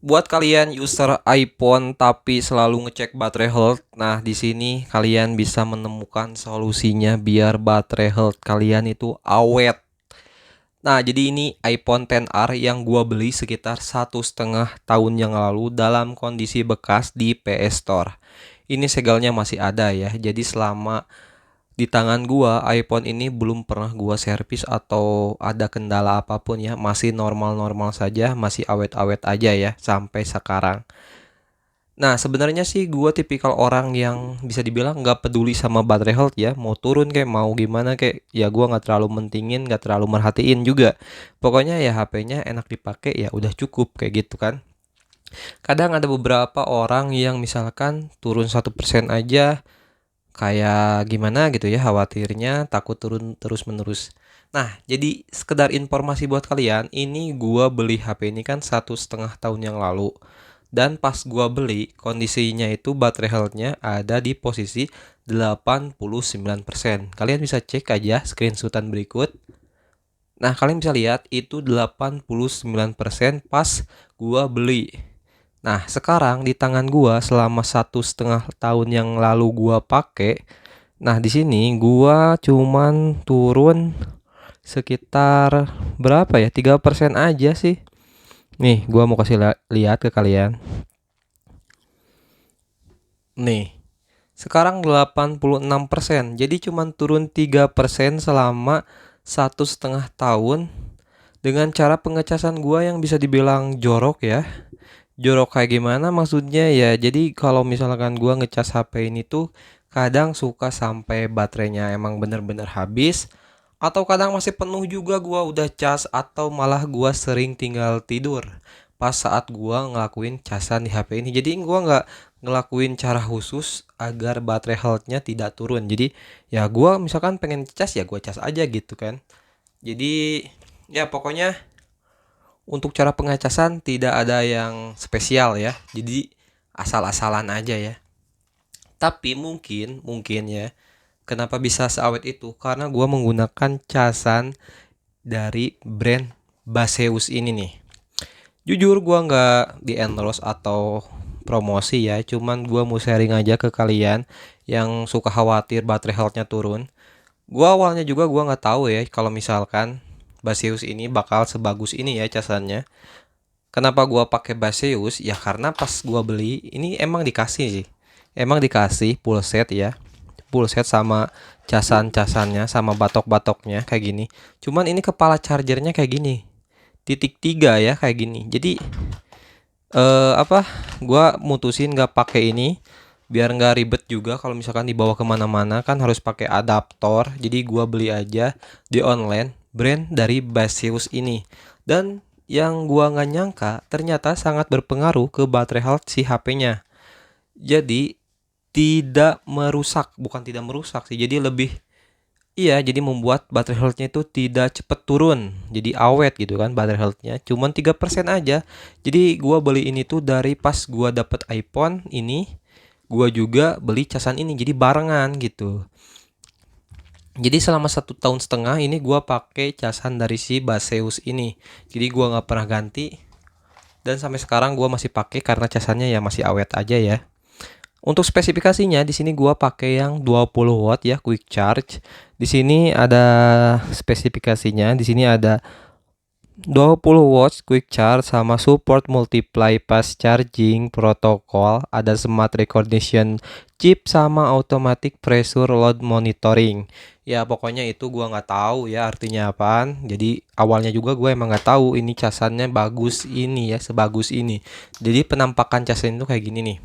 Buat kalian user iPhone tapi selalu ngecek baterai health, nah di sini kalian bisa menemukan solusinya biar baterai health kalian itu awet. Nah, jadi ini iPhone XR yang gua beli sekitar 1,5 tahun yang lalu dalam kondisi bekas di PS Store. Ini segelnya masih ada ya. Jadi selama di tangan gua, iPhone ini belum pernah gua servis atau ada kendala apapun ya. Masih normal-normal saja, masih awet-awet aja ya sampai sekarang. Nah, sebenarnya sih gua tipikal orang yang bisa dibilang nggak peduli sama baterai health ya. Mau turun kayak mau gimana kayak ya gua nggak terlalu mentingin, nggak terlalu merhatiin juga. Pokoknya ya HP-nya enak dipakai ya udah cukup kayak gitu kan. Kadang ada beberapa orang yang misalkan turun 1% aja kayak gimana gitu ya, khawatirnya takut turun terus-menerus. Nah, jadi sekedar informasi buat kalian, ini gua beli HP ini kan 1,5 tahun yang lalu. Dan pas gua beli, kondisinya itu baterai health-nya ada di posisi 89%. Kalian bisa cek aja screenshotan berikut. Nah, kalian bisa lihat itu 89% pas gua beli. Nah, sekarang di tangan gua selama 1,5 tahun yang lalu gua pakai. Nah, di sini gua cuman turun sekitar berapa ya? 3% aja sih. Nih, gua mau kasih lihat ke kalian. Nih, sekarang 86%. Jadi cuman turun 3% selama 1,5 tahun dengan cara pengecasan gua yang bisa dibilang jorok ya. Jorok kayak gimana maksudnya ya, jadi kalau misalkan gua ngecas HP ini tuh kadang suka sampai baterainya emang bener-bener habis, atau kadang masih penuh juga gua udah cas, atau malah gua sering tinggal tidur pas saat gua ngelakuin casan di HP ini. Jadi gua nggak ngelakuin cara khusus agar baterai health-nya tidak turun. Jadi ya gua misalkan pengen cas ya gua cas aja gitu kan. Jadi ya pokoknya untuk cara pengecasan tidak ada yang spesial ya. Jadi asal-asalan aja ya. Tapi mungkin ya, kenapa bisa seawet itu? Karena gua menggunakan casan dari brand Baseus ini nih. Jujur gua nggak di endorse atau promosi ya, cuman gua mau sharing aja ke kalian yang suka khawatir baterai health-nya turun. Gua awalnya juga gua nggak tahu ya kalau misalkan Baseus ini bakal sebagus ini ya casannya. Kenapa gua pakai Baseus? Ya karena pas gua beli ini emang dikasih sih. Emang dikasih full set ya. Full set sama casan-casannya sama batok-batoknya kayak gini. Cuman ini kepala chargernya kayak gini. Titik 3 ya kayak gini. Jadi apa? Gua mutusin nggak pakai ini biar nggak ribet juga kalau misalkan dibawa kemana-mana kan harus pakai adaptor. Jadi gua beli aja di online brand dari Baseus ini. Dan yang gua nggak nyangka ternyata sangat berpengaruh ke baterai health si HP-nya. Jadi tidak merusak, bukan tidak merusak sih. Jadi lebih iya, jadi membuat baterai health-nya itu tidak cepat turun. Jadi awet gitu kan baterai health-nya. Cuman 3% aja. Jadi gua beli ini tuh dari pas gua dapet iPhone ini, gua juga beli casan ini. Jadi barengan gitu. Jadi selama 1,5 tahun ini gua pakai casan dari si Baseus ini. Jadi gua nggak pernah ganti dan sampai sekarang gua masih pakai karena casannya ya masih awet aja ya. Untuk spesifikasinya di sini gua pakai yang 20 watt ya quick charge. Di sini ada spesifikasinya. Di sini ada 20 watts quick charge sama support multiply fast charging protocol, ada smart recognition chip sama automatic pressure load monitoring. Ya pokoknya itu gua nggak tahu ya artinya apaan. Jadi awalnya juga gue emang nggak tahu ini casannya bagus ini ya sebagus ini. Jadi penampakan casan itu kayak gini nih.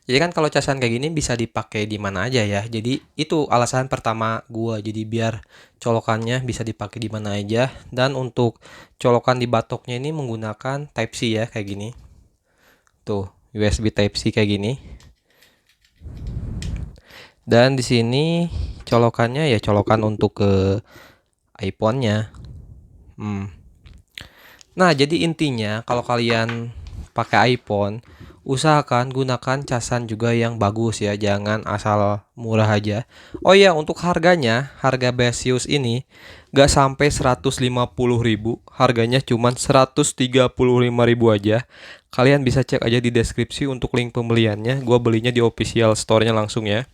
Jadi kan kalau casan kayak gini bisa dipakai di mana aja ya. Jadi itu alasan pertama gua. Jadi biar colokannya bisa dipakai di mana aja. Dan untuk colokan di batoknya ini menggunakan Type C ya kayak gini. Tuh, USB Type C kayak gini. Dan di sini colokannya ya colokan untuk ke iPhone-nya. Nah, jadi intinya kalau kalian pakai iPhone Usahakan gunakan casan juga yang bagus ya, jangan asal murah aja. Oh iya, untuk harganya, harga Basius ini gak sampai 150.000, harganya cuma 135.000 aja. Kalian bisa cek aja di deskripsi untuk link pembeliannya. Gua belinya di official store-nya langsung ya,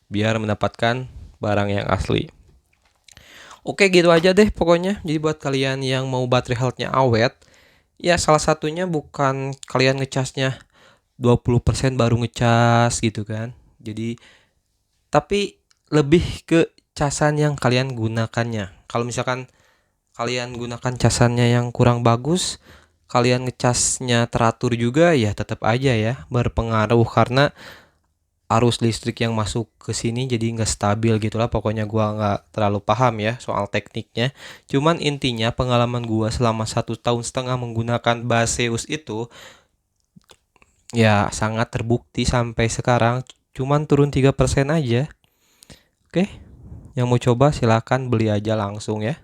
biar mendapatkan barang yang asli. Oke, gitu aja deh pokoknya. Jadi buat kalian yang mau baterai health-nya awet, ya salah satunya bukan kalian ngecasnya 20% baru ngecas gitu kan. Jadi tapi lebih ke casan yang kalian gunakannya. Kalau misalkan kalian gunakan casannya yang kurang bagus, kalian ngecasnya teratur juga, ya tetap aja ya berpengaruh karena arus listrik yang masuk ke sini jadi nggak stabil gitulah. Pokoknya gua nggak terlalu paham ya soal tekniknya. Cuman intinya pengalaman gua selama 1,5 tahun menggunakan Baseus itu ya sangat terbukti sampai sekarang, cuman turun 3% aja. Oke, yang mau coba silahkan beli aja langsung ya.